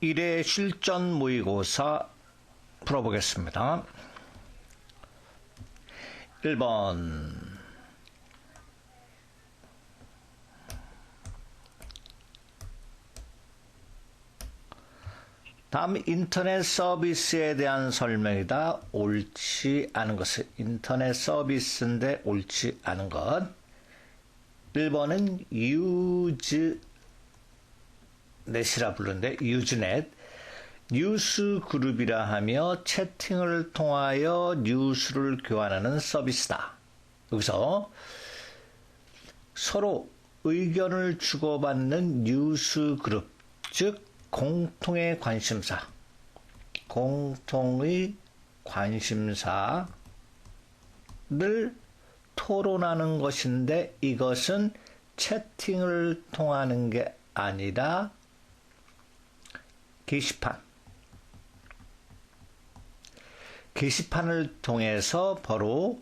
1회 실전 모의고사 풀어보겠습니다. 1번 다음 인터넷 서비스에 대한 설명이다. 옳지 않은 것은 인터넷 서비스인데 옳지 않은 것. 1번은 유즈넷이라 부르는데 유즈넷. 뉴스 그룹이라 하며 채팅을 통하여 뉴스를 교환하는 서비스다. 여기서 서로 의견을 주고받는 뉴스 그룹, 즉 공통의 관심사, 공통의 관심사를 토론하는 것인데 이것은 채팅을 통하는 게 아니라 게시판을 통해서 바로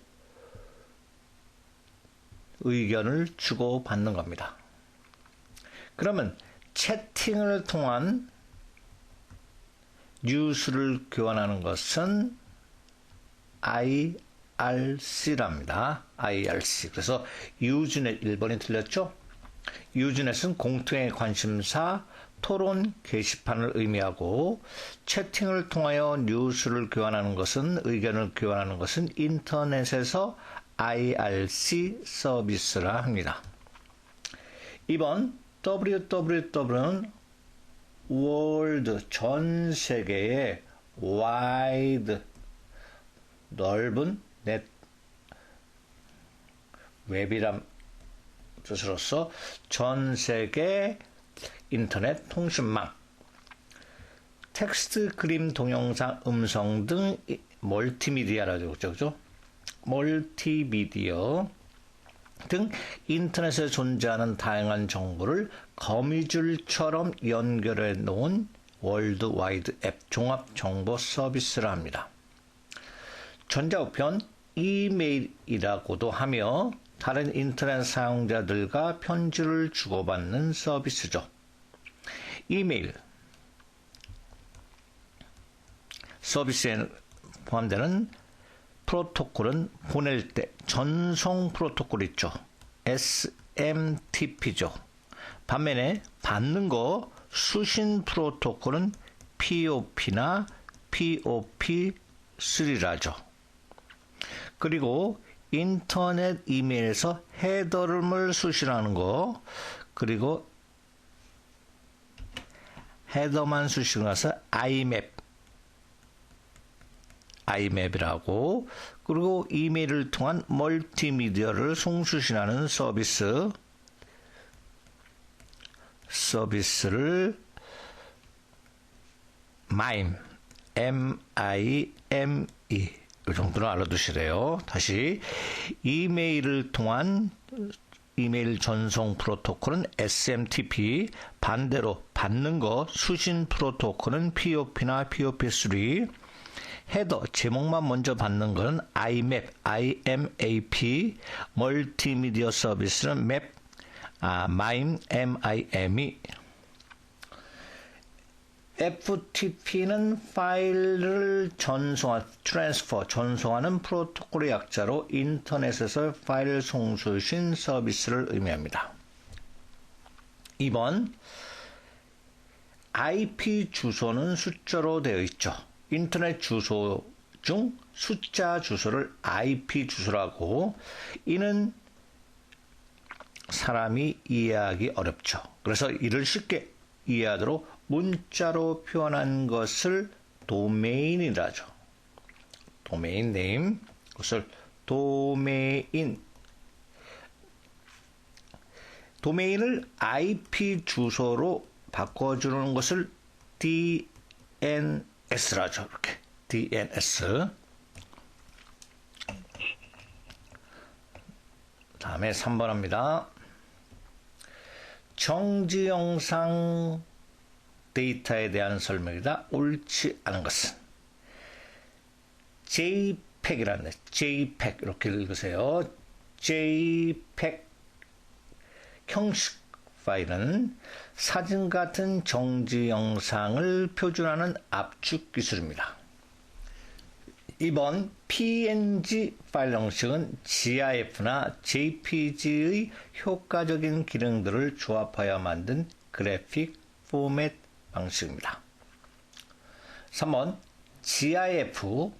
의견을 주고받는 겁니다. 그러면 채팅을 통한 뉴스를 교환하는 것은 IRC랍니다. IRC. 그래서 유즈넷 1번이 틀렸죠? 유즈넷은 공통의 관심사, 토론 게시판을 의미하고 채팅을 통하여 뉴스를 교환하는 것은 의견을 교환하는 것은 인터넷에서 IRC 서비스라 합니다. 2번 www는 월드 전 세계의 와이드 넓은 넷 웹이란 뜻으로서 전 세계 인터넷 통신망 텍스트, 그림, 동영상, 음성 등 멀티미디어라고 그러죠. 멀티미디어 등 인터넷에 존재하는 다양한 정보를 거미줄처럼 연결해 놓은 월드와이드 앱 종합 정보 서비스라 합니다. 전자우편 이메일이라고도 하며 다른 인터넷 사용자들과 편지를 주고받는 서비스죠. 이메일 서비스에 포함되는 프로토콜은 보낼 때 전송 프로토콜 있죠. SMTP죠. 반면에 받는 거 수신 프로토콜은 POP나 POP3라죠. 그리고 인터넷 이메일에서 헤더를 수신하는 거, 그리고 헤더만 수신해서 IMAP이라고, 그리고 이메일을 통한 멀티미디어를 송수신하는 서비스를 MIME, MIME 이 정도는 알아두시래요. 다시 이메일을 통한 이메일 전송 프로토콜은 SMTP, 반대로 받는 거 수신 프로토콜은 POP나 POP3, 헤더 제목만 먼저 받는 것은 IMAP, 멀티미디어 서비스는 MIME, MIME. FTP는 파일을 전송하는 프로토콜의 약자로 인터넷에서 파일 송수신 서비스를 의미합니다. 2번 IP 주소는 숫자로 되어 있죠. 인터넷 주소 중 숫자 주소를 IP 주소라고, 이는 사람이 이해하기 어렵죠. 그래서 이를 쉽게 이해하도록 문자로 표현한 것을 도메인이라 하죠. 도메인 네임, 그것을 도메인을 IP 주소로 바꿔주는 것을 DNS라 하죠. 이렇게 DNS. 다음에 3번 합니다. 정지 영상 데이터에 대한 설명이다. 옳지 않은 것은 JPEG이라는 JPEG 이렇게 읽으세요. JPEG 형식 파일은 사진 같은 정지 영상을 표준하는 압축 기술입니다. 이번 PNG 파일 형식은 GIF나 JPG의 효과적인 기능들을 조합하여 만든 그래픽 포맷 방식입니다. 3번 GIF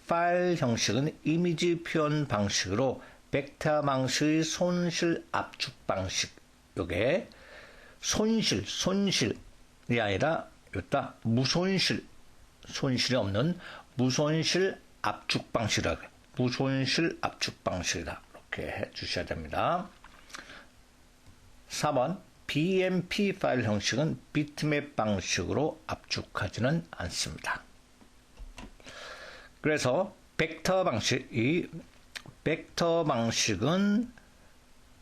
파일 형식은 이미지 표현 방식으로 벡터 방식의 손실 압축 방식. 요게 손실이 아니라 요따 손실이 없는 무손실 압축 방식이라고 해요. 무손실 압축 방식이다. 이렇게 해 주셔야 됩니다. 4번 BMP 파일 형식은 비트맵 방식으로 압축하지는 않습니다. 그래서 벡터 방식은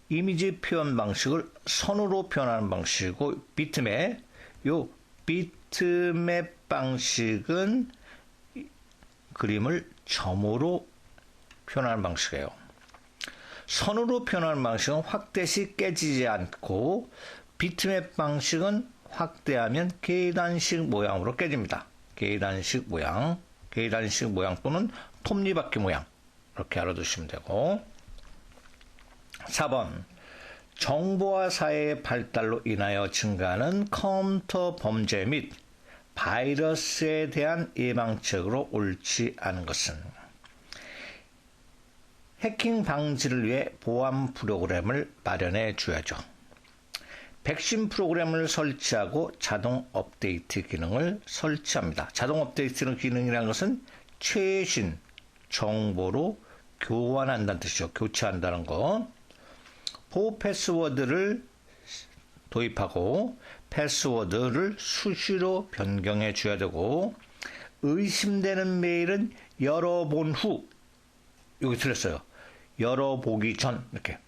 이미지 표현 방식을 선으로 표현하는 방식이고, 비트맵 방식은 그림을 점으로 표현하는 방식이에요. 선으로 표현하는 방식은 확대 시 깨지지 않고, 비트맵 방식은 확대하면 계단식 모양으로 깨집니다. 계단식 모양 또는 톱니바퀴 모양, 이렇게 알아두시면 되고. 4번 정보화 사회의 발달로 인하여 증가하는 컴퓨터 범죄 및 바이러스에 대한 예방책으로 옳지 않은 것은 해킹 방지를 위해 보안 프로그램을 마련해 줘야죠. 백신 프로그램을 설치하고 자동 업데이트 기능을 설치합니다. 자동 업데이트 기능이라는 것은 최신 정보로 교환한다는 뜻이죠. 교체한다는 거. 보호 패스워드를 도입하고 패스워드를 수시로 변경해 줘야 되고, 의심되는 메일은 열어본 후, 여기 틀렸어요. 열어보기 전, 이렇게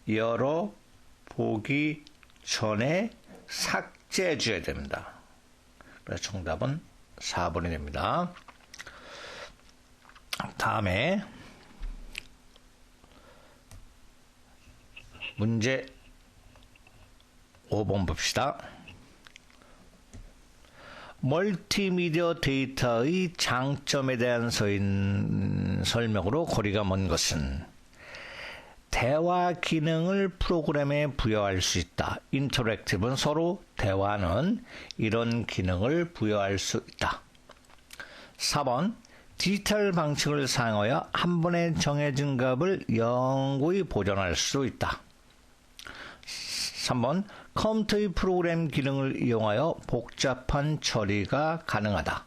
열어보기 전에 삭제해 줘야 됩니다. 그래서 정답은 4번이 됩니다. 다음에 문제 5번 봅시다. 멀티미디어 데이터의 장점에 대한 설명으로 거리가 먼 것은 대화 기능을 프로그램에 부여할 수 있다. 인터랙티브는 서로 대화하는 이런 기능을 부여할 수 있다. 4번 디지털 방식을 사용하여 한 번에 정해진 값을 영구히 보존할 수 있다. 3번 컴퓨터의 프로그램 기능을 이용하여 복잡한 처리가 가능하다.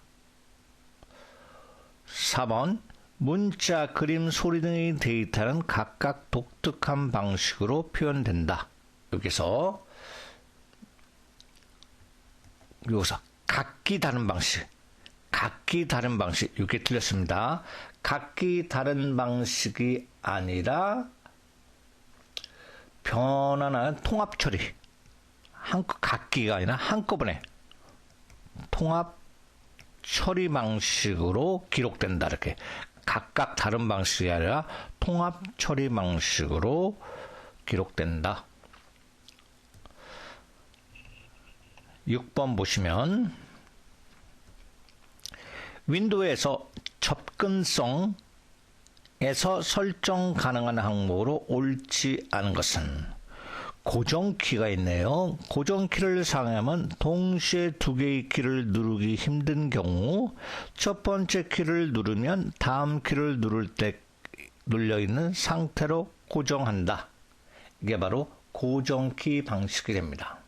4번 문자, 그림, 소리 등의 데이터는 각각 독특한 방식으로 표현된다. 여기서 각기 다른 방식, 이게 틀렸습니다. 각기 다른 방식이 아니라 변환하는 통합 처리. 각기가 아니라 한꺼번에 통합 처리 방식으로 기록된다. 이렇게 각각 다른 방식이 아니라 통합 처리 방식으로 기록된다. 6번 보시면 윈도우에서 접근성에서 설정 가능한 항목으로 옳지 않은 것은 고정키가 있네요. 고정키를 사용하면 동시에 두 개의 키를 누르기 힘든 경우 첫 번째 키를 누르면 다음 키를 누를 때 눌려있는 상태로 고정한다. 이게 바로 고정키 방식이 됩니다.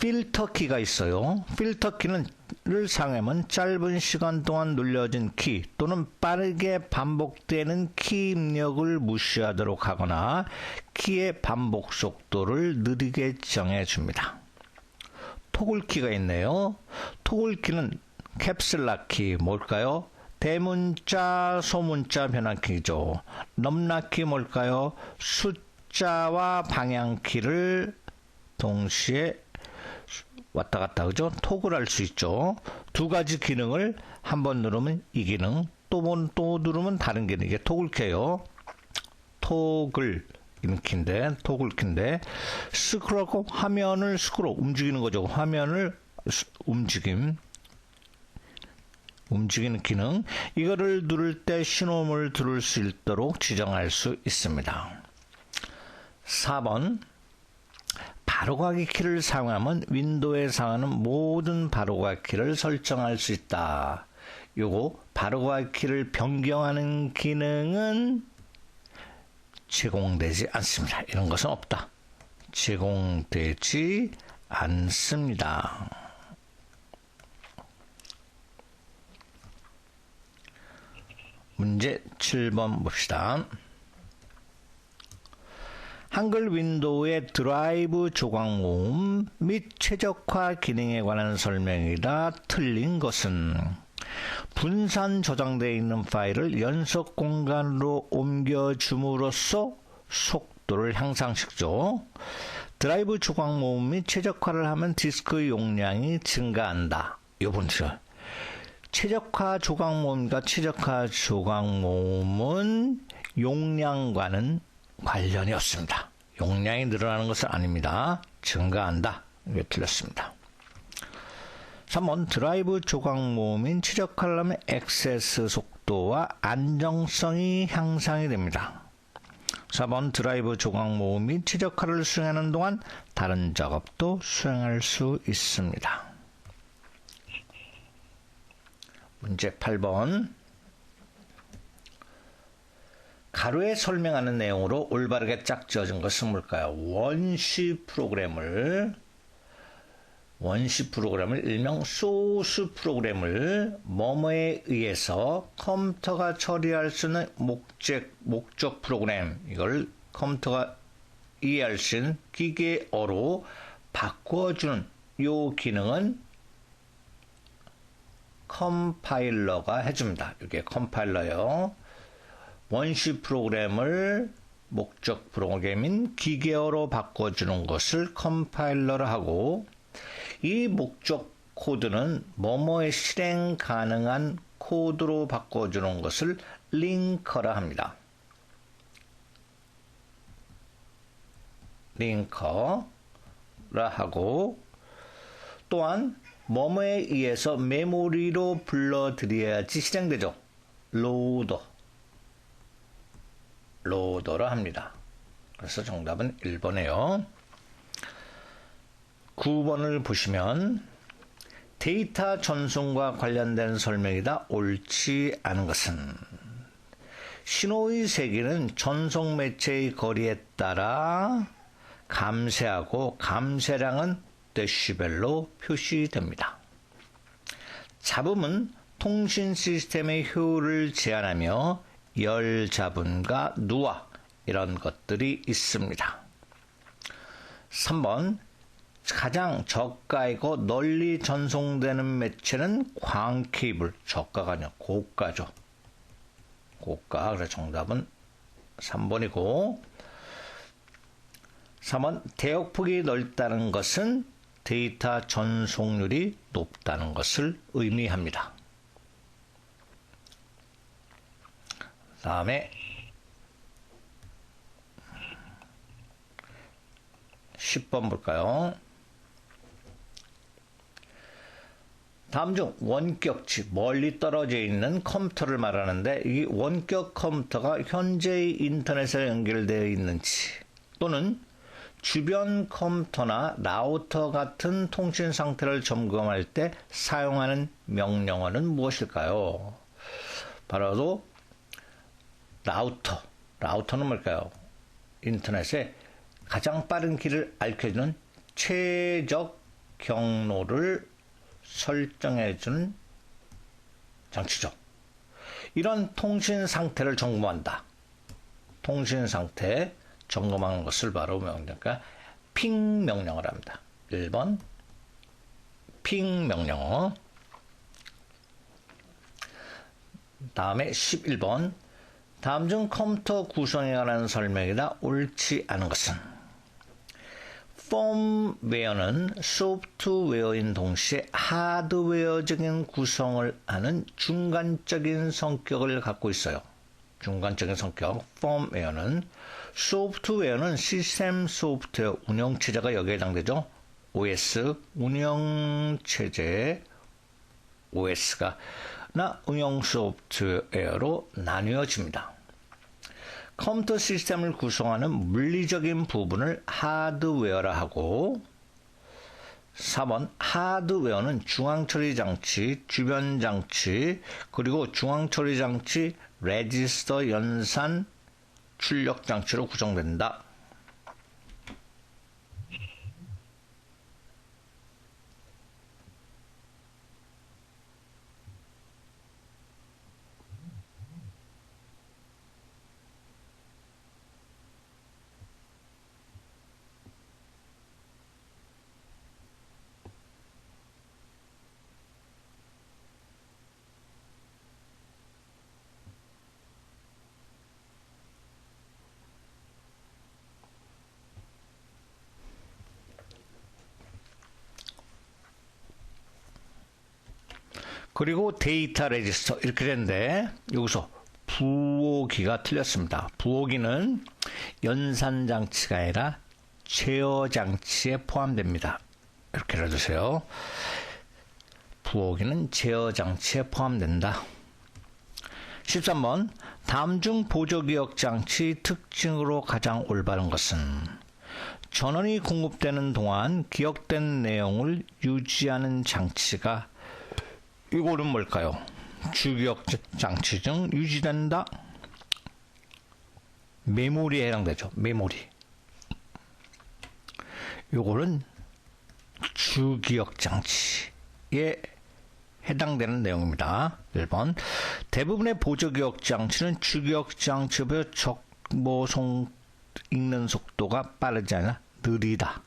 필터 키가 있어요. 필터 키를 사용하면 짧은 시간 동안 눌려진 키 또는 빠르게 반복되는 키 입력을 무시하도록 하거나 키의 반복 속도를 느리게 정해줍니다. 토글 키가 있네요. 토글 키는 캡슐락 키 뭘까요? 대문자, 소문자 변환키죠. 넘락키 뭘까요? 숫자와 방향키를 동시에 왔다 갔다, 그죠? 토글할 수 있죠. 두 가지 기능을 한 번 누르면 이 기능, 또 누르면 다른 기능. 이게 토글키예요. 토글, 키인데 토글 키인데 스크롤하고 화면을 스크롤 움직이는 거죠. 화면을 움직이는 기능 이거를 누를 때 신호음을 들을 수 있도록 지정할 수 있습니다. 4번 바로가기 키를 사용하면 윈도우에 사용하는 모든 바로가기 키를 설정할 수 있다. 요거 바로가기 키를 변경하는 기능은 제공되지 않습니다. 이런 것은 없다. 제공되지 않습니다. 문제 7번 봅시다. 한글 윈도우의 드라이브 조각 모음 및 최적화 기능에 관한 설명이다. 틀린 것은 분산 저장되어 있는 파일을 연속 공간으로 옮겨줌으로써 속도를 향상시키죠. 드라이브 조각 모음 및 최적화를 하면 디스크 용량이 증가한다. 요번 주 최적화 조각 모음과 최적화 조각 모음은 용량과는 관련이 없습니다. 용량이 늘어나는 것은 아닙니다. 증가한다. 이게 틀렸습니다. 3번 드라이브 조각 모음인 최적화를 하면 액세스 속도와 안정성이 향상이 됩니다. 4번 드라이브 조각 모음이 최적화를 수행하는 동안 다른 작업도 수행할 수 있습니다. 문제 8번 가로에 설명하는 내용으로 올바르게 짝지어진 것은 뭘까요? 원시 프로그램을 일명 소스 프로그램을 뭐뭐에 의해서 컴퓨터가 처리할 수 있는 목적 프로그램 이걸 컴퓨터가 이해할 수 있는 기계어로 바꿔주는 요 기능은 컴파일러가 해줍니다. 이게 컴파일러요. 원시 프로그램을 목적 프로그램인 기계어로 바꿔주는 것을 컴파일러를 하고 이 목적 코드는 뭐뭐에 실행 가능한 코드로 바꿔주는 것을 링커라 합니다. 링커라 하고 또한 뭐뭐에 의해서 메모리로 불러들여야지 실행되죠. 로더라 합니다. 그래서 정답은 1번이에요. 9번을 보시면 데이터 전송과 관련된 설명이다. 옳지 않은 것은 신호의 세기는 전송 매체의 거리에 따라 감쇄하고 감쇄량은 데시벨로 표시됩니다. 잡음은 통신 시스템의 효율을 제한하며 열 잡음과 누화 이런 것들이 있습니다. 3번 가장 저가이고 널리 전송되는 매체는 광 케이블. 저가가 아니라 고가죠. 고가. 그래서 정답은 3번이고 3번 대역폭이 넓다는 것은 데이터 전송률이 높다는 것을 의미합니다. 다음에 10번 볼까요? 다음 중 원격치, 멀리 떨어져 있는 컴퓨터를 말하는데 이 원격 컴퓨터가 현재의 인터넷에 연결되어 있는지 또는 주변 컴퓨터나 라우터 같은 통신 상태를 점검할 때 사용하는 명령어는 무엇일까요? 바로 라우터는 뭘까요? 인터넷에 가장 빠른 길을 알려주는 최적 경로를 설정해주는 장치죠. 이런 통신 상태를 점검한다. 통신 상태 점검하는 것을 바로 명령과 핑 명령어를 합니다. 1번 핑 명령어. 다음에 11번 다음 중 컴퓨터 구성에 관한 설명이다. 옳지 않은 것은 펌웨어는 소프트웨어인 동시에 하드웨어적인 구성을 하는 중간적인 성격을 갖고 있어요. 중간적인 성격. 펌웨어는 소프트웨어는 시스템 소프트웨어 운영체제가 여기에 해당되죠. OS 운영체제 OS가 나 운영 소프트웨어로 나뉘어집니다. 컴퓨터 시스템을 구성하는 물리적인 부분을 하드웨어라 하고 4번 하드웨어는 중앙처리장치, 주변장치, 그리고 중앙처리장치, 레지스터, 연산, 출력장치로 구성된다. 그리고 데이터 레지스터 이렇게 되는데 여기서 부호기가 틀렸습니다. 부호기는 연산장치가 아니라 제어장치에 포함됩니다. 이렇게 알아두세요. 부호기는 제어장치에 포함된다. 13번 다음 중 보조기억장치 특징으로 가장 올바른 것은 전원이 공급되는 동안 기억된 내용을 유지하는 장치가 이거는 뭘까요? 주기억 장치 중 유지된다. 메모리에 해당되죠. 메모리. 요거는 주기억 장치에 해당되는 내용입니다. 1번 대부분의 보조기억 장치는 주기억 장치보다 정보송 읽는 속도가 빠르지 않아 느리다.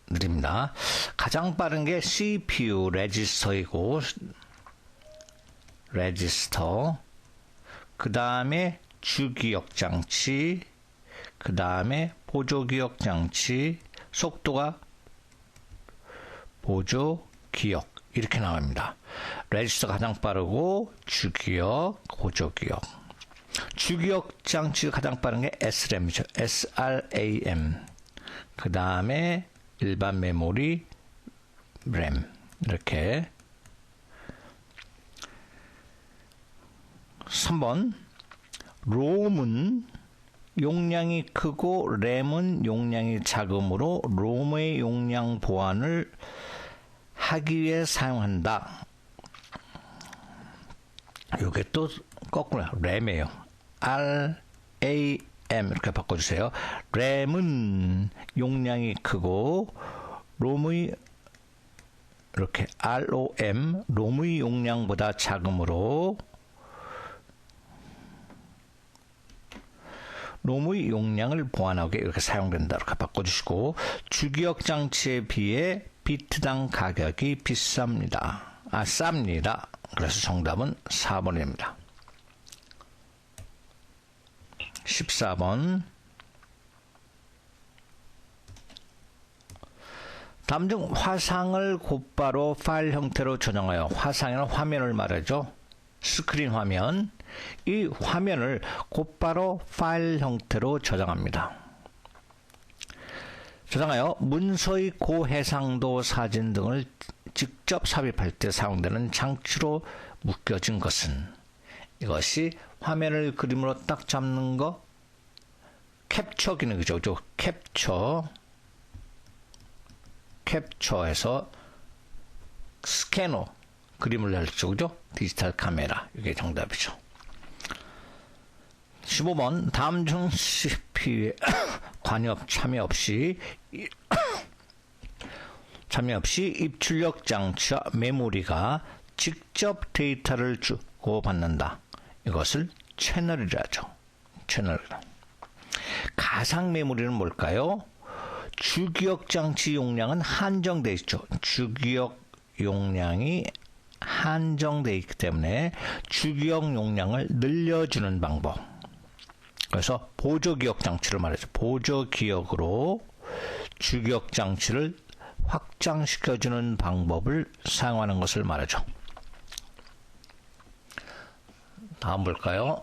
느립니다. 가장 빠른 게 CPU 레지스터이고 레지스터 그 다음에 주기억 장치 그 다음에 보조기억 장치 속도가 보조기억 이렇게 나옵니다. 레지스터가 가장 빠르고 주기억 보조기억 주기억 장치가 가장 빠른 게 SRAM이죠. SRAM 그 다음에 일반 메모리, 램 이렇게 3번 롬은 용량이 크고 램은 용량이 작으므로 롬의 용량 보완을 하기 위해 사용한다. 이게 또 거꾸로 램이에요. RAM 이렇게 바꿔주세요. 램은 용량이 크고 롬의 이렇게 ROM 롬의 용량보다 작으므로 롬의 용량을 보완하기 이렇게 사용된다. 이렇게 바꿔주시고 주기억 장치에 비해 비트당 가격이 비쌉니다. 쌉니다. 그래서 정답은 4번입니다. 14번 다음 중 화상을 곧바로 파일 형태로 저장하여 화상이란 화면을 말하죠. 스크린 화면 이 화면을 곧바로 파일 형태로 저장합니다. 저장하여 문서의 고해상도 사진 등을 직접 삽입할 때 사용되는 장치로 묶여진 것은 이것이 화면을 그림으로 딱 잡는 거 캡처 기능이죠. 캡처해서 스캐너 그림을 낼 쪽이죠. 디지털 카메라 이게 정답이죠. 15번 다음 중 CPU에 참여 없이 입출력 장치와 메모리가 직접 데이터를 주고받는다. 이것을 채널이라 하죠. 채널. 가상 메모리는 뭘까요? 주기억 장치 용량은 한정되어 있죠. 주기억 용량이 한정되어 있기 때문에 주기억 용량을 늘려주는 방법. 그래서 보조기억 장치를 말하죠. 보조기억으로 주기억 장치를 확장시켜주는 방법을 사용하는 것을 말하죠. 다음 볼까요?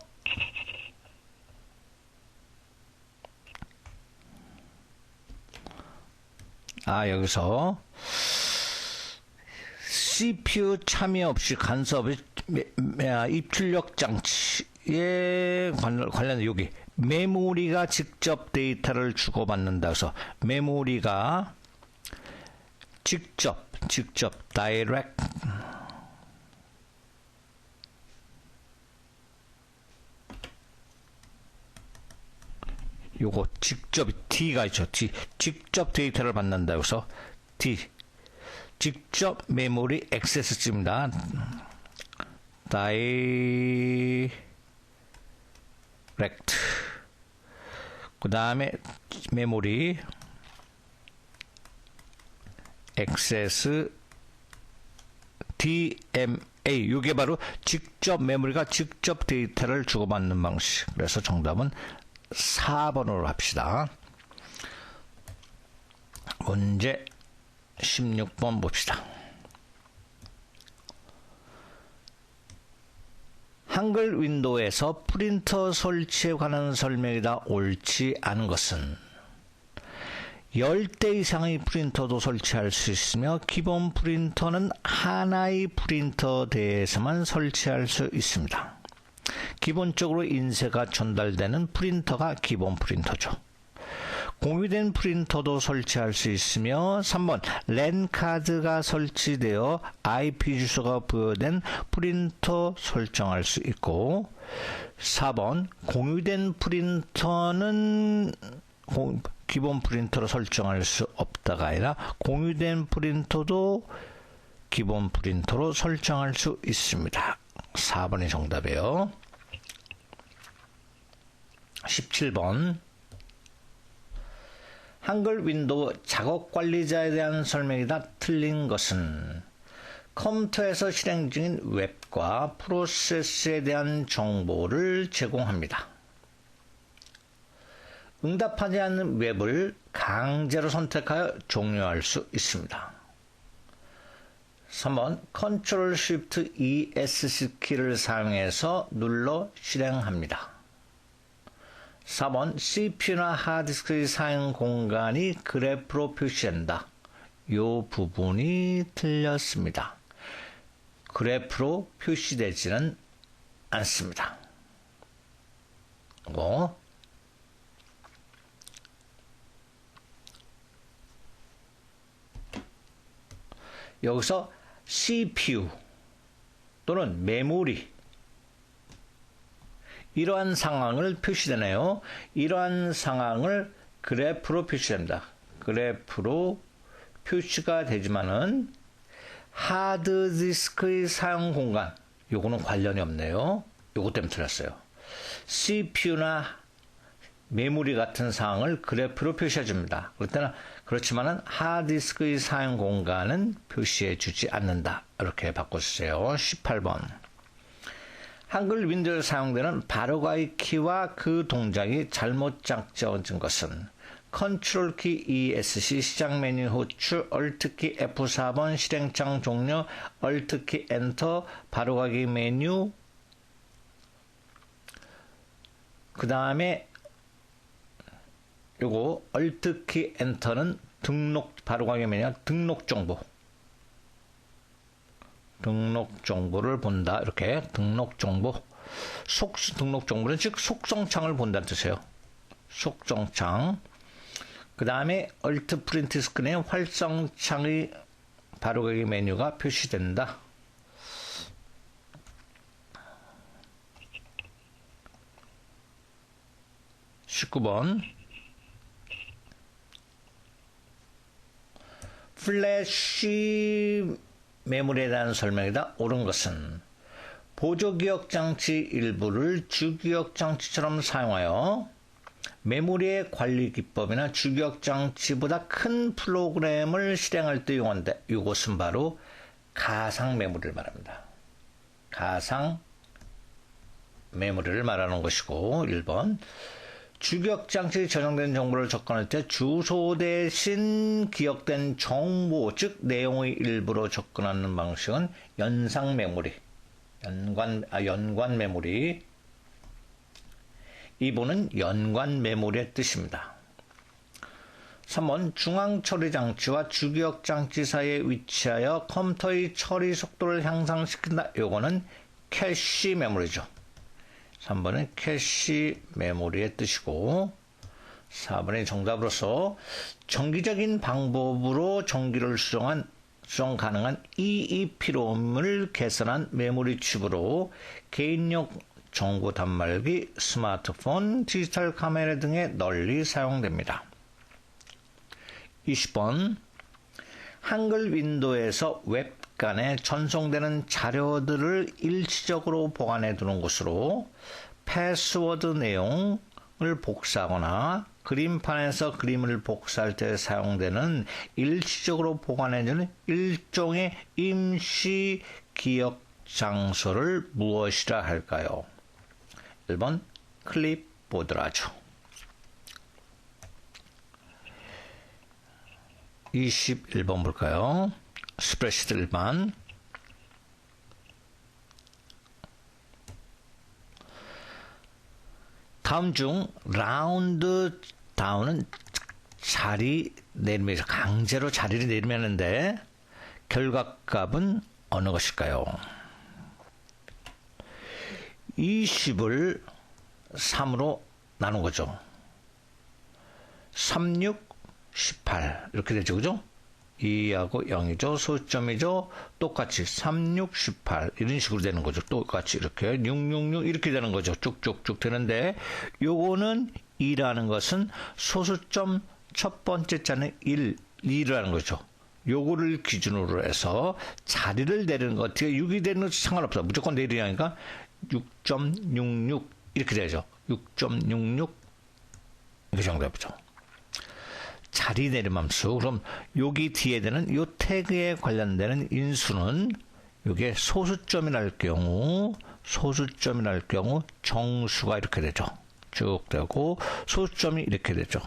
여기서 CPU 참여 없이 간섭 입출력 장치에 관련된 여기 메모리가 직접 데이터를 주고받는다. 그래서 메모리가 직접 direct 요거 직접 D가 있죠. 직접 데이터를 받는다. 그래서 직접 메모리 액세스입니다. direct. 그 다음에 메모리 액세스 DMA. 이게 바로 메모리가 직접 데이터를 주고받는 방식. 그래서 정답은 4번으로 합시다. 문제 16번 봅시다. 한글 윈도우에서 프린터 설치에 관한 설명이다. 옳지 않은 것은 10대 이상의 프린터도 설치할 수 있으며 기본 프린터는 하나의 프린터대에서만 설치할 수 있습니다. 기본적으로 인쇄가 전달되는 프린터가 기본 프린터죠. 공유된 프린터도 설치할 수 있으며 3번 랜 카드가 설치되어 IP 주소가 부여된 프린터 설정할 수 있고 4번 공유된 프린터는 기본 프린터로 설정할 수 없다가 아니라 공유된 프린터도 기본 프린터로 설정할 수 있습니다. 4번이 정답이에요. 17번 한글 윈도우 작업 관리자에 대한 설명이다. 틀린 것은 컴퓨터에서 실행 중인 웹과 프로세스에 대한 정보를 제공합니다. 응답하지 않는 웹을 강제로 선택하여 종료할 수 있습니다. 3번 Ctrl Shift ESC 키를 사용해서 눌러 실행합니다. 4번 CPU나 하드디스크의 사용 공간이 그래프로 표시된다. 이 부분이 틀렸습니다. 그래프로 표시되지는 않습니다. 여기서 CPU 또는 메모리 이러한 상황을 표시되네요. 이러한 상황을 그래프로 표시됩니다. 그래프로 표시가 되지만은 하드디스크의 사용 공간 요거는 관련이 없네요. 요거 때문에 틀렸어요. CPU나 메모리 같은 상황을 그래프로 표시해 줍니다. 그렇지만은 하드디스크의 사용 공간은 표시해 주지 않는다. 이렇게 바꿔주세요. 18번 한글 윈도우에 사용되는 바로가기 키와 그 동작이 잘못 작정된 것은 컨트롤 키 ESC 시작 메뉴 호출, 얼트 키 F4번 실행창 종료, 얼트 키 엔터 바로가기 메뉴 그 다음에 요거 얼트 키 엔터는 바로가기 메뉴 등록 정보를 본다. 이렇게 등록 정보 등록 정보는 즉 속성창을 본다는 뜻이에요. 속성창 그 다음에 얼트 프린트 스크린에 활성창의 바로가기 메뉴가 표시된다. (19번) 플래시 메모리에 대한 설명이다. 옳은 것은 보조기억장치 일부를 주기억장치처럼 사용하여 메모리의 관리 기법이나 주기억장치보다 큰 프로그램을 실행할 때 이용한다. 이것은 바로 가상 메모리를 말합니다. 가상 메모리를 말하는 것이고 1번 주기억장치에 저장된 정보를 접근할 때 주소 대신 기억된 정보, 즉 내용의 일부로 접근하는 방식은 연상 메모리, 연관 메모리. 2번은 연관 메모리의 뜻입니다. 3번 중앙 처리 장치와 주기억 장치 사이에 위치하여 컴퓨터의 처리 속도를 향상시킨다. 요거는 캐시 메모리죠. 3번은 캐시 메모리의 뜻이고 4번의 정답으로서 정기적인 방법으로 전기를 수정 가능한 EEPROM을 개선한 메모리 칩으로 개인용 정보 단말기, 스마트폰, 디지털 카메라 등에 널리 사용됩니다. 20번 한글 윈도우에서 웹간에 전송되는 자료들을 일시적으로 보관해 두는 곳으로 패스워드 내용을 복사하거나 그림판에서 그림을 복사할 때 사용되는 일시적으로 보관해주는 일종의 임시 기억 장소를 무엇이라 할까요? 1번 클립보드라죠. 21번 볼까요? 스프레드시트 일반. 다음 중 라운드 다운은 자리 내리면서 강제로 자리를 내리면는데 결과값은 어느 것일까요? 20을 3으로 나눈 거죠. 36, 18 이렇게 되죠. 그죠? 2하고 0이죠. 소점이죠. 똑같이 36, 18 이런 식으로 되는 거죠. 똑같이 이렇게 666 이렇게 되는 거죠. 쭉쭉쭉 되는데 요거는 2라는 것은 소수점 첫 번째 자는 1, 2라는 거죠. 요거를 기준으로 해서 자리를 내리는 거 어떻게 6이 되는 건 상관없어. 무조건 내리니까 6.66 이렇게 되죠. 6.66 이게 정답이죠. 자리 내림함수. 그럼 여기 뒤에 되는 요 태그에 관련되는 인수는 요게 소수점이랄 경우 정수가 이렇게 되죠. 쭉 되고 소수점이 이렇게 되죠.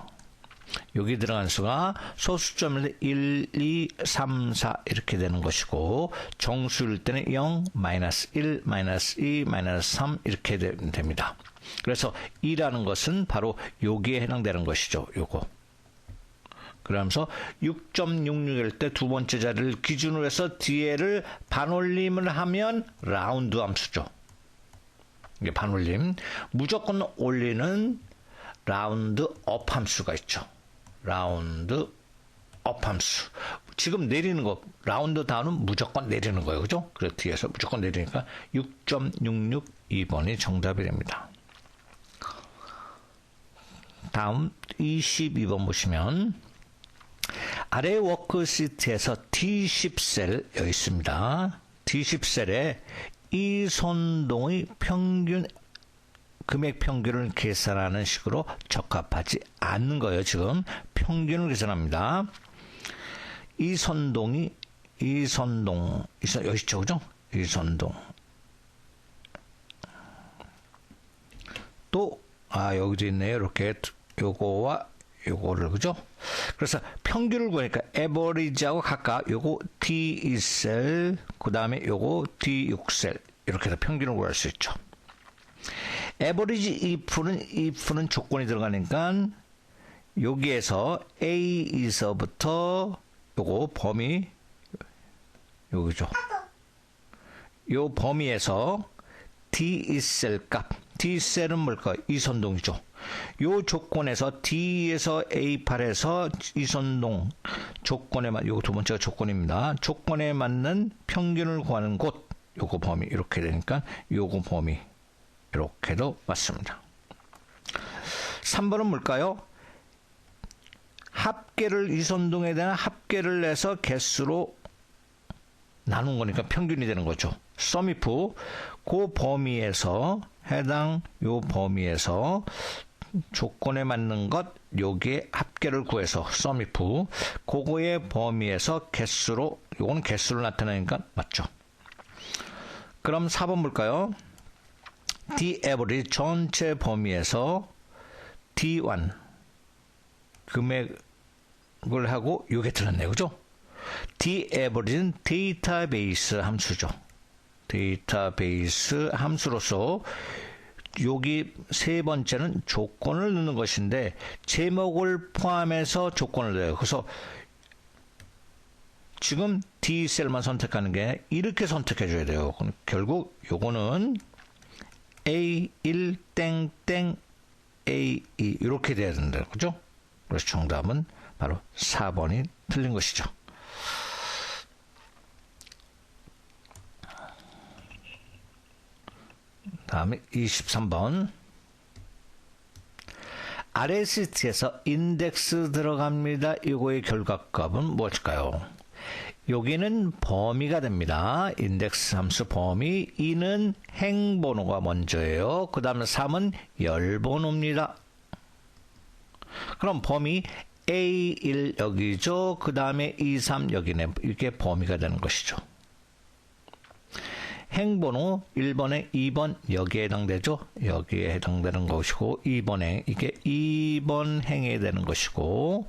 여기 들어간 수가 소수점일 1, 2, 3, 4 이렇게 되는 것이고 정수일 때는 0, 마이너스 1, 마이너스 2, 마이너스 3 이렇게 됩니다. 그래서 2라는 것은 바로 여기에 해당되는 것이죠. 요거. 그러면서 6.66일 때 두 번째 자리를 기준으로 해서 뒤에를 반올림을 하면 라운드 함수죠. 이게 반올림. 무조건 올리는 라운드 업 함수가 있죠. 라운드 업 함수. 지금 내리는 거 라운드 다운은 무조건 내리는 거예요. 그죠? 그래서 뒤에서 무조건 내리니까 6.66번이 정답이 됩니다. 다음 22번 보시면 아래 워크시트에서 D10셀 여기 있습니다. D10셀에 이선동의 평균 금액 평균을 계산하는 식으로 적합하지 않는 거예요. 지금 평균을 계산합니다. 이선동 여기 있죠, 그죠? 이선동 또 여기도 있네요. 이렇게 요거와 요거를 그죠? 그래서 평균을 구하니까 에버리지하고 각각 요거 D2셀 그 다음에 요거 D6셀 이렇게 해서 평균을 구할 수 있죠. 에버리지 if는 조건이 들어가니까 여기에서 A에서부터 요거 범위 여기죠. 요 범위에서 D2셀 값 D셀은 뭘까? 이선동이죠. 요 조건에서 D에서 A8에서 이선동 조건에 요 두 번째가 조건입니다. 조건에 맞는 평균을 구하는 곳 요거 범위 이렇게 되니까 요거 범위 이렇게도 맞습니다. 3번은 뭘까요? 합계를 이선동에 대한 합계를 내서 개수로 나눈 거니까 평균이 되는 거죠. 썸이프 그 범위에서 해당 요 범위에서 조건에 맞는 것 여기에 합계를 구해서 썸이프 그거의 범위에서 개수로 요건 개수를 나타내니까 맞죠. 그럼 4번 볼까요? D average 전체 범위에서 D1 금액을 하고 요게 들었네요. 그죠? D average는 데이터베이스 함수죠. 데이터베이스 함수로서 여기 세 번째는 조건을 넣는 것인데 제목을 포함해서 조건을 넣어요. 그래서 지금 D셀만 선택하는 게 이렇게 선택해 줘야 돼요. 결국 요거는 A1 땡땡 A2 이렇게 돼야 된다. 그죠? 그래서 정답은 바로 4번이 틀린 것이죠. 다음에 23번. RST에서 인덱스 들어갑니다. 이거의 결과값은 무엇일까요? 여기는 범위가 됩니다. 인덱스 함수 범위. 2는 행번호가 먼저예요. 그 다음에 3은 열번호입니다. 그럼 범위 A1 여기죠. 그 다음에 2, 3 여기네. 이게 범위가 되는 것이죠. 행번호 1번에 2번 여기에 해당되죠. 여기에 해당되는 것이고 2번에 이게 2번 행에 되는 것이고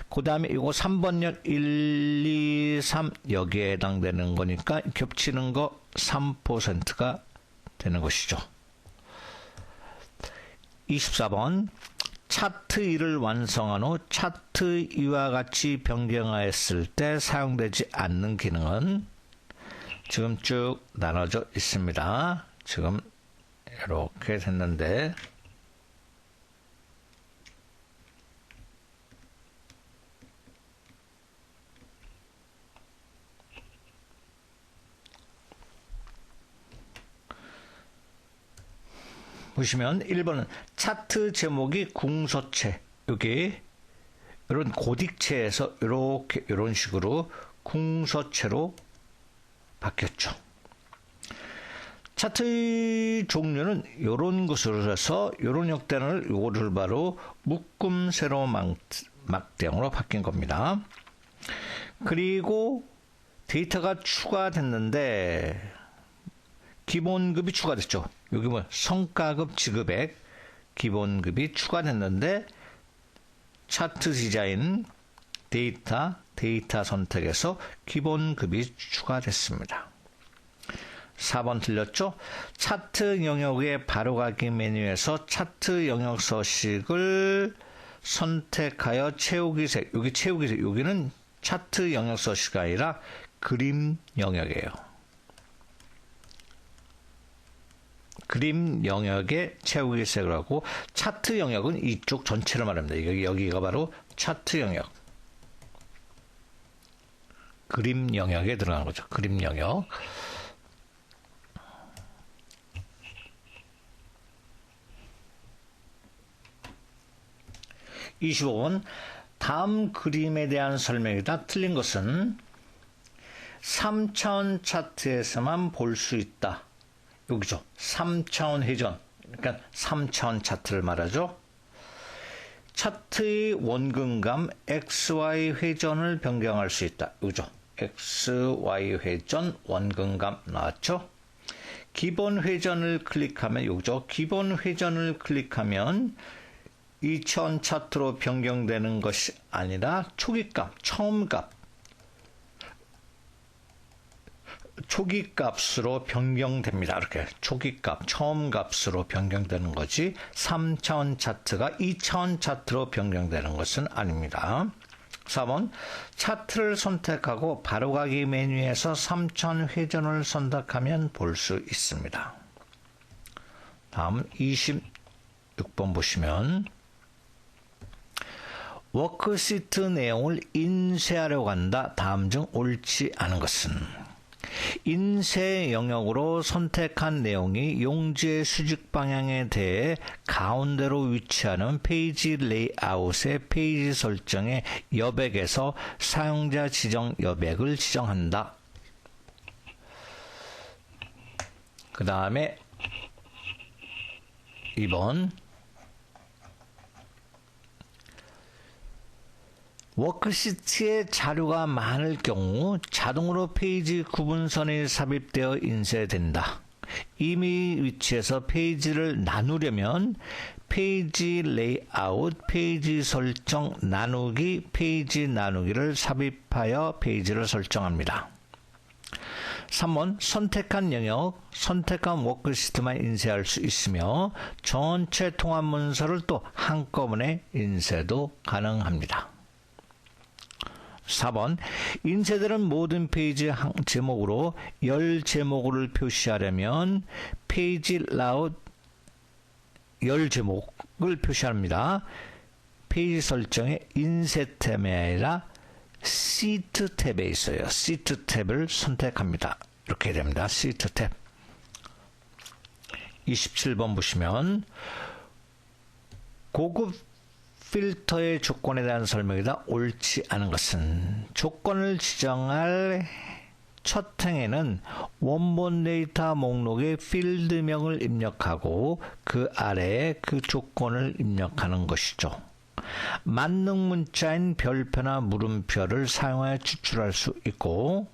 그 다음에 이거 3번역 1, 2, 3 여기에 해당되는 거니까 겹치는 거 3%가 되는 것이죠. 24번 차트 1을 완성한 후 차트 2와 같이 변경하였을 때 사용되지 않는 기능은 지금 쭉 나눠져 있습니다. 지금 이렇게 됐는데 보시면 1번은 차트 제목이 궁서체 여기 이런 고딕체에서 이렇게 이런 식으로 궁서체로 바뀌었죠. 차트의 종류는 이런 것으로 해서 이런 역단을 요거를 바로 묶음 세로 막대형으로 바뀐 겁니다. 그리고 데이터가 추가됐는데 기본급이 추가됐죠. 여기 뭐 성과급 지급액 기본급이 추가됐는데 차트 디자인 데이터 선택에서 기본급이 추가됐습니다. 4번 틀렸죠? 차트 영역의 바로가기 메뉴에서 차트 영역 서식을 선택하여 채우기 색. 여기 채우기 색. 여기는 차트 영역 서식이 아니라 그림 영역이에요. 그림 영역의 채우기 색을 하고 차트 영역은 이쪽 전체를 말합니다. 여기가 바로 차트 영역. 그림 영역에 들어가는 거죠. 그림 영역. (25번) 다음 그림에 대한 설명이다. 틀린 것은 3차원 차트에서만 볼 수 있다. 여기죠. 3차원 회전. 그러니까 3차원 차트를 말하죠. 차트의 원근감 XY 회전을 변경할 수 있다. 여기죠. XY 회전 원근감 나왔죠. 기본 회전을 클릭하면 여기죠. 기본 회전을 클릭하면 2차원 차트로 변경되는 것이 아니라 초기값, 처음값, 초기값으로 변경됩니다. 이렇게 초기값, 처음값으로 변경되는 거지 3차원 차트가 2차원 차트로 변경되는 것은 아닙니다. 4번 차트를 선택하고 바로가기 메뉴에서 3차원 회전을 선택하면 볼 수 있습니다. 다음 26번 보시면 워크시트 내용을 인쇄하려고 한다. 다음 중 옳지 않은 것은 인쇄 영역으로 선택한 내용이 용지의 수직 방향에 대해 가운데로 위치하는 페이지 레이아웃의 페이지 설정의 여백에서 사용자 지정 여백을 지정한다. 그 다음에 2번 워크시트에 자료가 많을 경우 자동으로 페이지 구분선이 삽입되어 인쇄된다. 이미 위치에서 페이지를 나누려면 페이지 레이아웃, 페이지 설정, 나누기, 페이지 나누기를 삽입하여 페이지를 설정합니다. 3번 선택한 영역, 선택한 워크시트만 인쇄할 수 있으며 전체 통합 문서를 또 한꺼번에 인쇄도 가능합니다. 4번 인쇄되는 모든 페이지 제목으로 열 제목을 표시하려면 페이지 라웃 열 제목을 표시합니다. 페이지 설정에 인쇄 탭이 아니라 시트 탭에 있어요. 시트 탭을 선택합니다. 이렇게 됩니다. 시트 탭. 27번 보시면 고급 필터의 조건에 대한 설명이다. 옳지 않은 것은 조건을 지정할 첫 행에는 원본 데이터 목록에 필드명을 입력하고 그 아래에 그 조건을 입력하는 것이죠. 만능 문자인 별표나 물음표를 사용하여 추출할 수 있고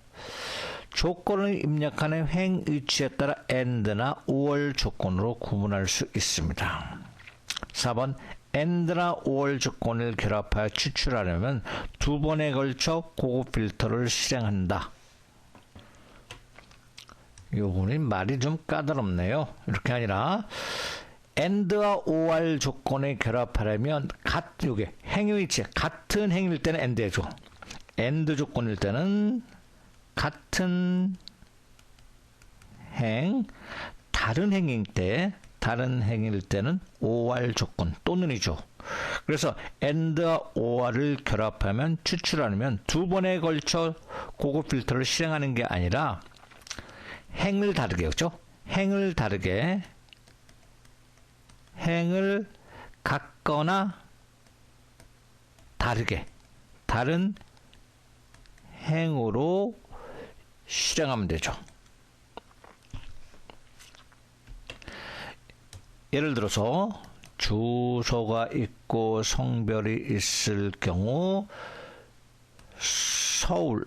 조건을 입력하는 행 위치에 따라 AND나 OR 조건으로 구분할 수 있습니다. 4번 AND나 OR 조건을 결합하여 추출하려면 두 번에 걸쳐 고급 필터를 실행한다. 이 부분이 말이 좀 까다롭네요. 이렇게 아니라 AND와 OR 조건을 결합하려면 요게 행위 위치 같은 행일 때는 AND 해줘. AND 조건일 때는 같은 행, 다른 행일 때는 OR 조건 또는이죠. 그래서 AND와 OR을 결합하면 추출하려면 두 번에 걸쳐 고급 필터를 실행하는 게 아니라 행을 다르게 그렇죠? 행을 같거나 다른 행으로 실행하면 되죠. 예를 들어서 주소가 있고 성별이 있을 경우 서울,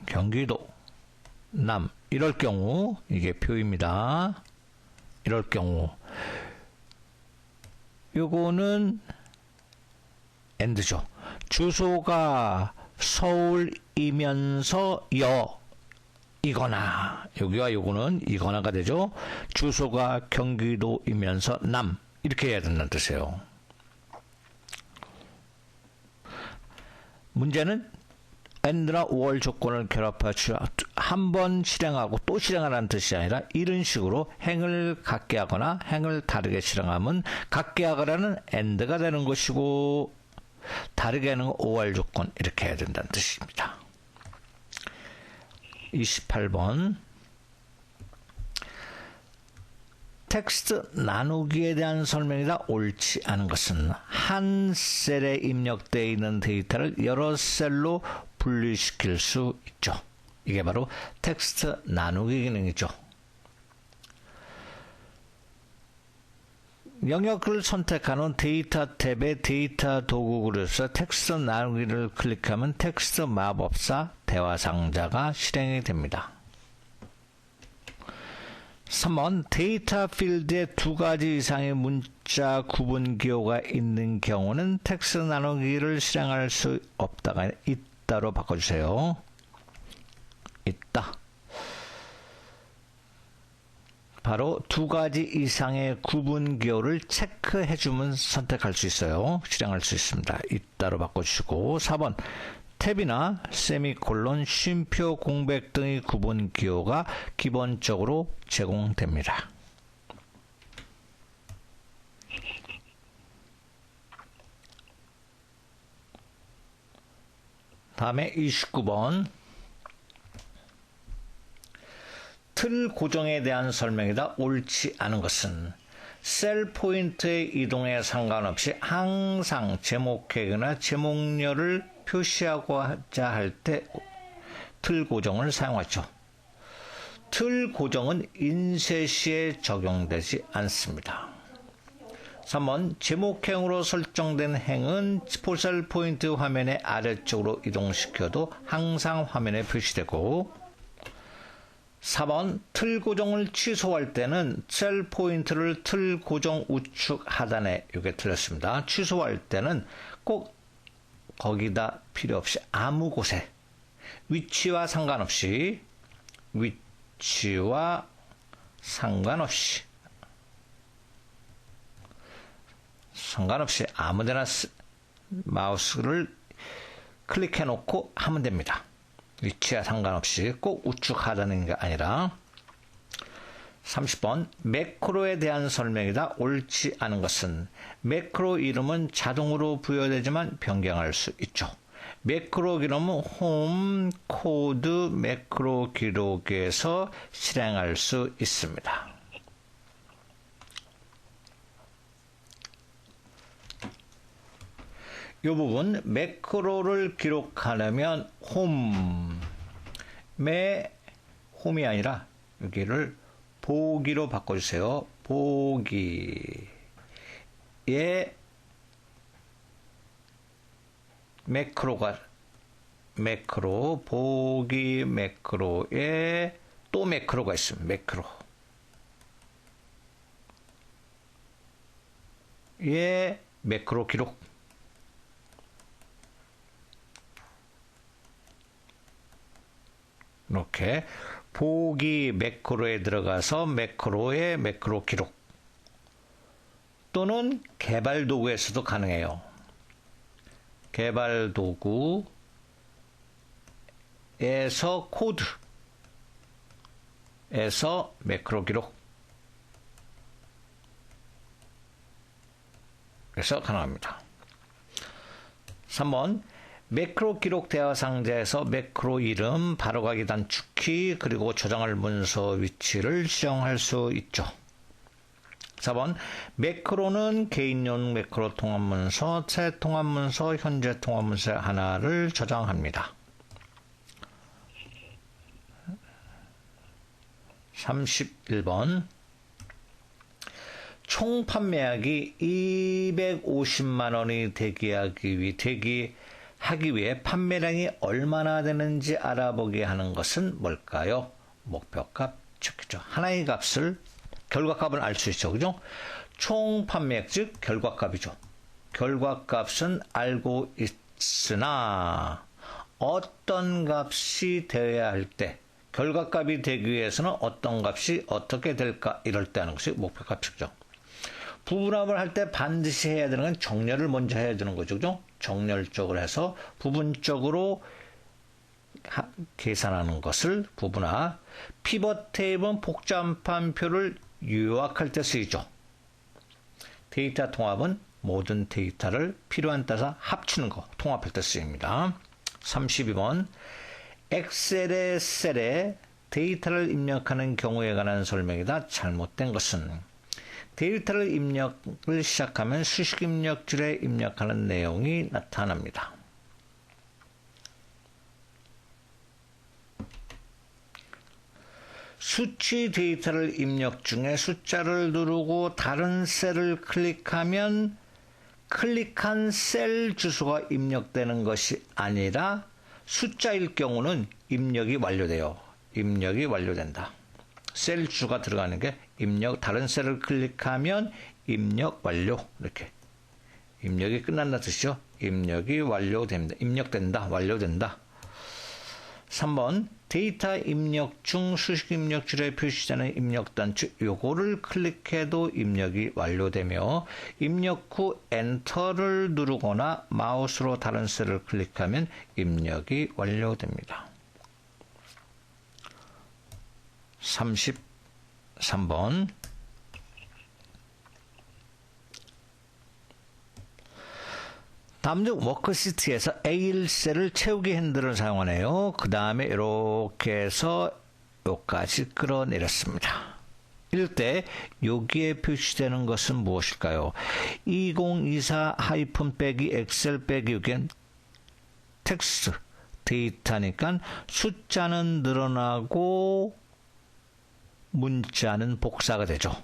경기도, 남 이럴 경우 이게 표입니다. 이럴 경우 요거는 AND죠. 주소가 서울이면서 이거나 여기와 요거는 이거나가 되죠. 주소가 경기도이면서 남 이렇게 해야 된다는 뜻이에요. 문제는 AND나 OR 조건을 결합하여 한 번 실행하고 또 실행하라는 뜻이 아니라 이런 식으로 행을 같게 하거나 행을 다르게 실행하면 같게 하거라는 AND가 되는 것이고 다르게 하는 OR 조건 이렇게 해야 된다는 뜻입니다. 28번 텍스트 나누기에 대한 설명이다. 옳지 않은 것은 한 셀에 입력되어 있는 데이터를 여러 셀로 분리시킬 수 있죠. 이게 바로 텍스트 나누기 기능이죠. 영역을 선택하는 데이터 탭의 데이터 도구 그룹에서 텍스트 나누기를 클릭하면 텍스트 마법사 대화 상자가 실행이 됩니다. 3번 데이터 필드에 두 가지 이상의 문자 구분 기호가 있는 경우는 텍스트 나누기를 실행할 수 없다가 있다로 바꿔주세요. 있다. 바로 두 가지 이상의 구분 기호를 체크해주면 선택할 수 있어요. 실행할 수 있습니다. 있다로 바꿔주시고 4번 탭이나 세미콜론, 쉼표, 공백 등의 구분 기호가 기본적으로 제공됩니다. 다음에 29번 틀 고정에 대한 설명이다. 옳지 않은 것은 셀 포인트의 이동에 상관없이 항상 제목획이나 제목열을 표시하고자 할 때 틀 고정을 사용하죠. 틀 고정은 인쇄 시에 적용되지 않습니다. 3번 제목행으로 설정된 행은 셀 포인트 화면의 아래쪽으로 이동시켜도 항상 화면에 표시되고 4번 틀 고정을 취소할 때는 셀 포인트를 틀 고정 우측 하단에 이게 틀렸습니다. 취소할 때는 꼭 거기다 필요 없이 아무 곳에 위치와 상관없이 아무데나 마우스를 클릭해 놓고 하면 됩니다. 위치와 상관없이 꼭 우측 하단인 게 아니라. 30번 매크로에 대한 설명이다. 옳지 않은 것은 매크로 이름은 자동으로 부여되지만 변경할 수 있죠. 매크로 기록은 홈 코드 매크로 기록에서 실행할 수 있습니다. 이 부분 매크로를 기록하려면 홈이 아니라 여기를 보기로 바꿔주세요. 보기에 보기 매크로에 또 매크로가 있습니다. 매크로 기록. 이렇게 보기 매크로에 들어가서 매크로의 매크로 기록 또는 개발 도구에서도 가능해요. 개발 도구에서 코드에서 매크로 기록 그래서 가능합니다. 3번 매크로 기록 대화 상자에서 매크로 이름, 바로가기 단축키, 그리고 저장할 문서 위치를 지정할 수 있죠. 4번 매크로는 개인용 매크로 통합문서, 새 통합문서, 현재 통합문서 하나를 저장합니다. 31번 총 판매액이 250만 원이 하기 위해 판매량이 얼마나 되는지 알아보게 하는 것은 뭘까요? 목표값 측이죠. 하나의 값을, 결과값을 알 수 있죠. 그죠? 총 판매액, 즉 결과값이죠. 결과값은 알고 있으나 어떤 값이 되어야 할 때, 결과값이 되기 위해서는 어떤 값이 어떻게 될까 이럴 때 하는 것이 목표값 측이죠. 부분합을 할 때 반드시 해야 되는 건 정렬을 먼저 해야 되는 거죠. 그죠? 정렬적으로 해서 부분적으로 계산하는 것을 부분합. 피벗 테이블은 복잡한 표를 요약할 때 쓰이죠. 데이터 통합은 모든 데이터를 필요한 따라 합치는 거, 통합할 때 쓰입니다. 32번 엑셀의 셀에 데이터를 입력하는 경우에 관한 설명이다. 잘못된 것은 데이터를 입력을 시작하면 수식 입력줄에 입력하는 내용이 나타납니다. 수치 데이터를 입력 중에 숫자를 누르고 다른 셀을 클릭하면 클릭한 셀 주소가 입력되는 것이 아니라 숫자일 경우는 입력이 완료돼요. 입력이 완료된다. 셀 주가 들어가는 게 다른 셀을 클릭하면 입력 완료. 이렇게. 입력이 끝난다 뜻이죠. 입력이 완료됩니다. 입력된다. 완료된다. 3번 데이터 입력 중 수식 입력줄에 표시되는 입력 단추 요거를 클릭해도 입력이 완료되며 입력 후 엔터를 누르거나 마우스로 다른 셀을 클릭하면 입력이 완료됩니다. 33번 다음 중 워크시트에서 A1셀을 채우기 핸들을 사용하네요. 그 다음에 이렇게 해서 여기까지 끌어내렸습니다. 이럴 때 여기에 표시되는 것은 무엇일까요? 2024-엑셀 여기엔 텍스트 데이터니까 숫자는 늘어나고 문자는 복사가 되죠.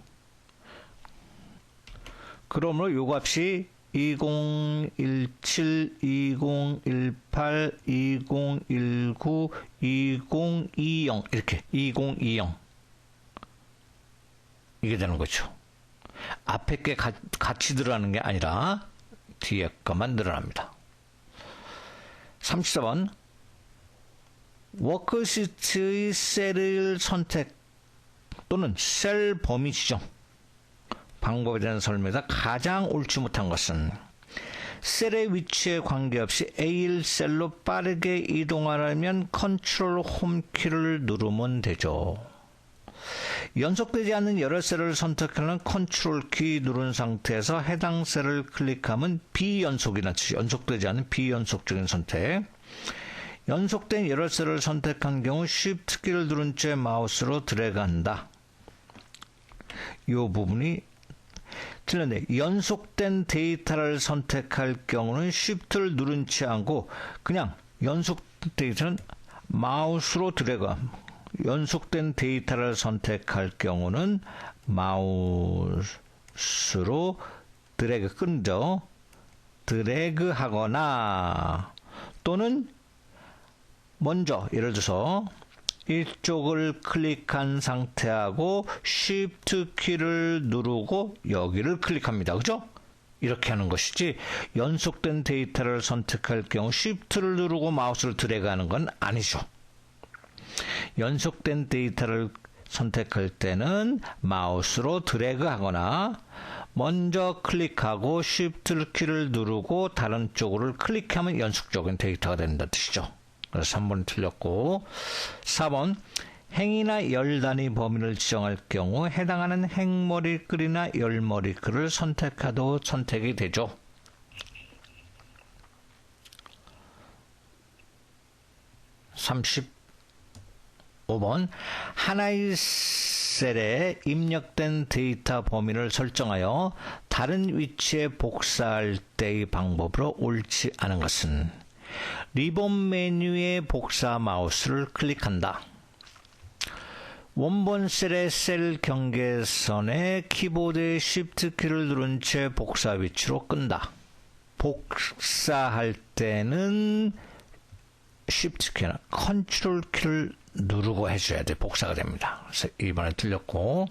그러므로 요 값이 2017, 2018, 2019, 2020 이렇게 2020 이게 되는 거죠. 앞에 게 같이 늘어나는 게 아니라 뒤에 것만 늘어납니다. 34번 워크시트의 셀을 선택 또는 셀 범위 지정 방법에 대한 설명에서 가장 옳지 못한 것은 셀의 위치에 관계없이 A1셀로 빠르게 이동하려면 컨트롤 홈키를 누르면 되죠. 연속되지 않는 여러 셀을 선택하는 컨트롤 키 누른 상태에서 해당 셀을 클릭하면 비연속이라는 뜻이 연속되지 않은 비연속적인 선택. 연속된 여러 셀을 선택한 경우 Shift 키를 누른 채 마우스로 드래그한다. 이 부분이 틀렸네. 연속된 데이터를 선택할 경우는 Shift를 누른 채 하고 그냥 연속 데이터는 마우스로 드래그. 연속된 데이터를 선택할 경우는 마우스로 드래그 끈죠. 드래그 하거나 또는 먼저 예를 들어서 이쪽을 클릭한 상태하고 Shift 키를 누르고 여기를 클릭합니다. 그죠? 이렇게 하는 것이지 연속된 데이터를 선택할 경우 Shift를 누르고 마우스를 드래그하는 건 아니죠. 연속된 데이터를 선택할 때는 마우스로 드래그하거나 먼저 클릭하고 Shift 키를 누르고 다른 쪽으로 클릭하면 연속적인 데이터가 된다는 뜻이죠. 그래서 3번 틀렸고 4번 행이나 열 단위 범위를 지정할 경우 해당하는 행머리글이나 열머리글을 선택하도 선택이 되죠. 35번 하나의 셀에 입력된 데이터 범위를 설정하여 다른 위치에 복사할 때의 방법으로 옳지 않은 것은 리본 메뉴의 복사 마우스를 클릭한다. 원본 셀의 셀 경계선에 키보드의 Shift 키를 누른 채 복사 위치로 끈다. 복사할 때는 Shift 키나 컨트롤 키를 누르고 해줘야 돼. 복사가 됩니다. 그래서 2번에 틀렸고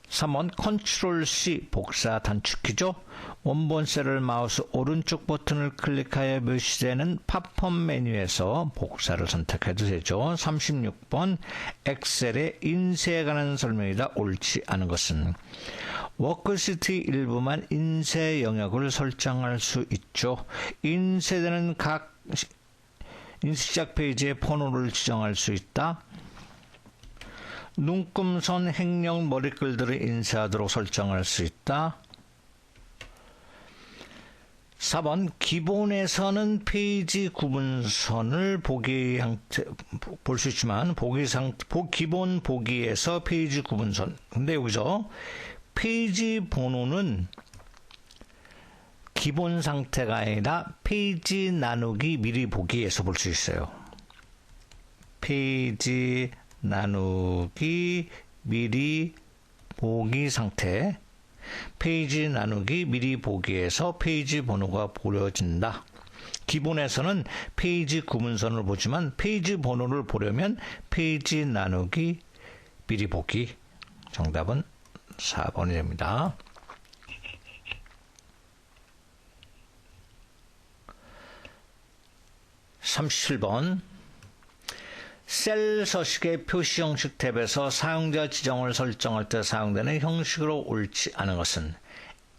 3번 컨트롤 C 복사 단축키죠. 원본 셀을 마우스 오른쪽 버튼을 클릭하여 표시되는 팝업 메뉴에서 복사를 선택해도 되죠. 36번 엑셀의 인쇄에 관한 설명이다. 옳지 않은 것은 워크시트 일부만 인쇄 영역을 설정할 수 있죠. 인쇄되는 각 인쇄 시작 페이지의 번호를 지정할 수 있다. 눈금선, 행령, 머리글들을 인쇄하도록 설정할 수 있다. 4번 기본에서는 페이지 구분선을 보기 형태 볼 수 있지만 기본 보기에서 페이지 구분선 근데 여기서 페이지 번호는 기본 상태가 아니라 페이지 나누기 미리 보기에서 볼 수 있어요. 페이지 나누기 미리 보기 상태 페이지 나누기 미리 보기에서 페이지 번호가 보여진다. 기본에서는 페이지 구분선을 보지만 페이지 번호를 보려면 페이지 나누기 미리 보기. 정답은 4번이 됩니다. 37번 셀 서식의 표시 형식 탭에서 사용자 지정을 설정할 때 사용되는 형식으로 옳지 않은 것은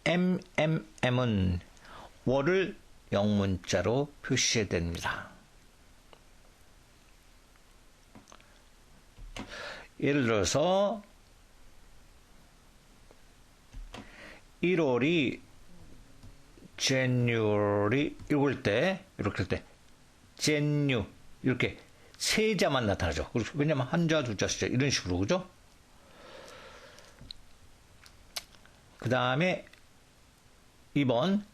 MMM은 월을 영문자로 표시해야 됩니다. 예를 들어서 1월이 January 읽을 때 이렇게 할 때 Janu 이렇게 세 자만 나타나죠. 왜냐면 한자, 두자, 세자 이런 식으로 그죠? 그 다음에 2번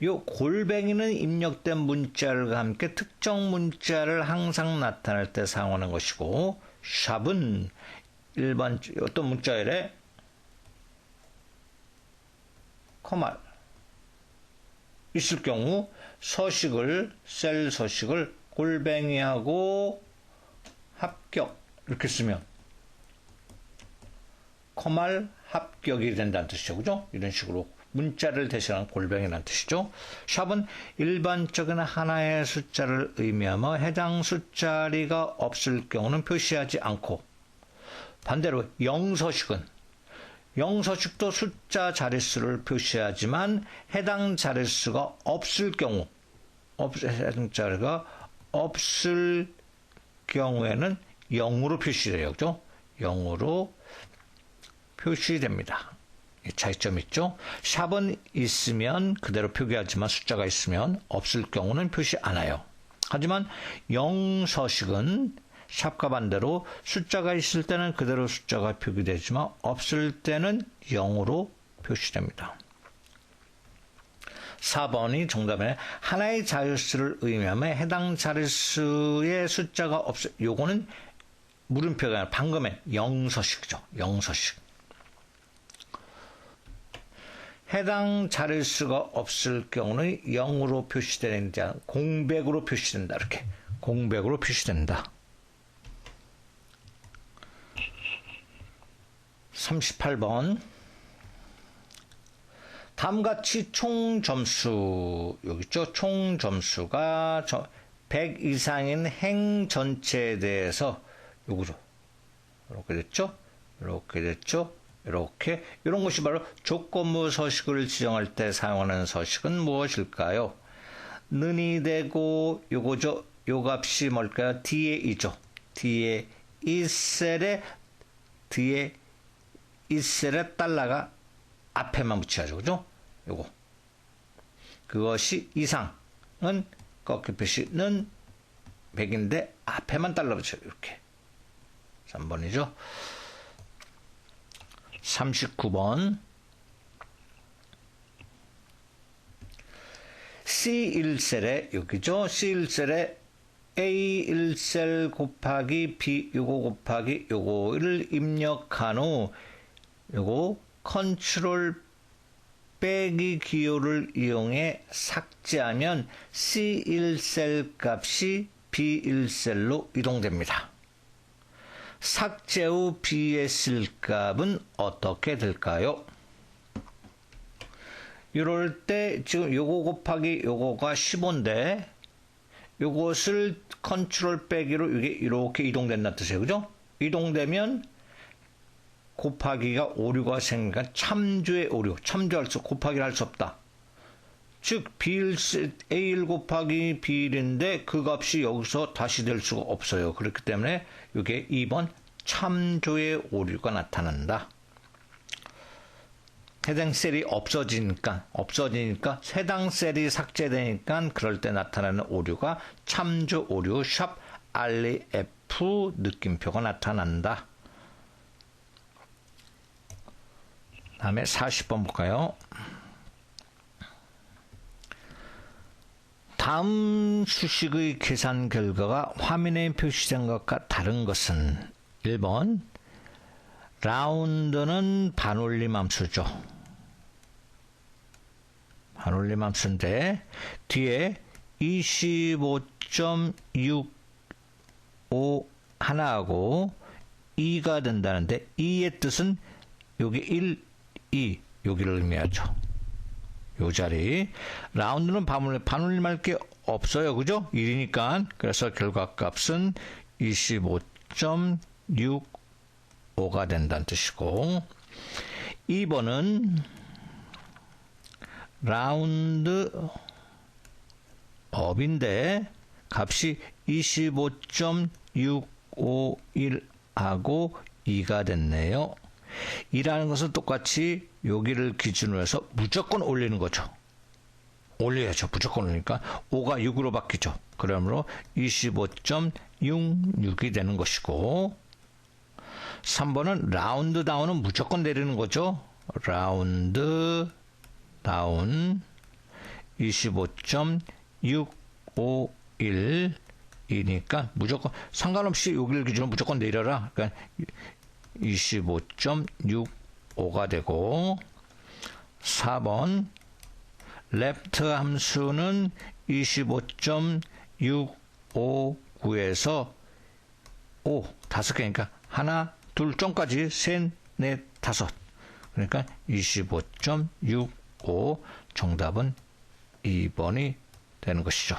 요 골뱅이는 입력된 문자를 함께 특정 문자를 항상 나타낼 때 사용하는 것이고 샵은 일반 어떤 문자열에 커말 있을 경우 서식을 셀 서식을 골뱅이하고 합격 이렇게 쓰면 커말 합격이 된다는 뜻이죠. 그죠? 이런 식으로 문자를 대신하는 골뱅이라는 뜻이죠. 샵은 일반적인 하나의 숫자를 의미하며 해당 숫자리가 없을 경우는 표시하지 않고, 반대로 영서식도 숫자 자릿수를 표시하지만 해당 자릿수가 없을 경우, 해당 자리가 없을 경우에는 0으로 표시돼요. 그죠? 0으로 표시됩니다. 차이점 있죠? 샵은 있으면 그대로 표기하지만 숫자가 있으면 없을 경우는 표시 안 해요. 하지만 영서식은 샵과 반대로 숫자가 있을 때는 그대로 숫자가 표기되지만 없을 때는 0으로 표시됩니다. 4번이 정답이네. 하나의 자릿수를 의미하며 해당 자릿수의 숫자가 없어. 요거는 물음표가 아니라 방금의 영서식이죠. 영서식. 해당 자릿수가 없을 경우는 0으로 표시되는지 공백으로 표시된다. 이렇게 공백으로 표시된다. 38번. 다음같이 총 점수, 여기 있죠? 총 점수가 100 이상인 행 전체에 대해서 요거죠. 이렇게 됐죠? 이렇게 됐죠? 이렇게. 이런 것이 바로 조건부 서식을 지정할 때 사용하는 서식은 무엇일까요? 는이 되고 요거죠. 요 값이 뭘까요? 뒤에 이죠. 뒤에 뒤에 이 셀에 달러가 앞에만 붙여야죠. 그죠? 요거. 그것이 이상은 꺾기 표시는 100인데 앞에만 달러 붙여요. 이렇게. 3번이죠. 39번. C1셀에 여기죠. C1셀에 A1셀 곱하기 B 요거 곱하기 요거를 입력한 후 요거 컨트롤 빼기 기호를 이용해 삭제하면 C1셀 값이 B1셀로 이동됩니다. 삭제 후 B의 쓸 값은 어떻게 될까요? 이럴 때 지금 요거 곱하기 요거가 15인데 요것을 컨트롤 빼기로 이게 이렇게 이동된다는 뜻이에요. 그죠? 이동되면 곱하기가 오류가 생기니까 참조의 오류, 참조할 수, 곱하기를 할 수 없다. 즉, A1 곱하기 B1인데 그 값이 여기서 다시 될 수가 없어요. 그렇기 때문에 이게 2번 참조의 오류가 나타난다. 해당 셀이 없어지니까 해당 셀이 삭제되니까 그럴 때 나타나는 오류가 참조 오류 샵 REF 느낌표가 나타난다. 다음에 40번 볼까요? 다음 수식의 계산 결과가 화면에 표시된 것과 다른 것은 1번 라운드는 반올림 함수죠. 반올림 함수인데 뒤에 25.65 하나하고 2가 된다는데 2의 뜻은 여기 1, 2 여기를 의미하죠. 요 자리. 라운드는 반올림할 게 없어요. 그죠? 1이니까. 그래서 결과값은 25.65가 된다는 뜻이고 2번은 라운드 업인데 값이 25.651하고 2가 됐네요. 2라는 것은 똑같이 여기를 기준으로 해서 무조건 올리는 거죠. 올려야죠. 무조건 올리니까 5가 6으로 바뀌죠. 그러므로 25.66이 되는 것이고 3번은 라운드 다운은 무조건 내리는 거죠. 라운드 다운 25.651이니까 무조건 상관없이 여기를 기준으로 무조건 내려라. 그러니까 25.65가 되고 4번 left 함수는 25.659에서 5, 5개니까 하나, 둘, 점까지 셋, 넷, 다섯. 그러니까 25.65 정답은 2번이 되는 것이죠.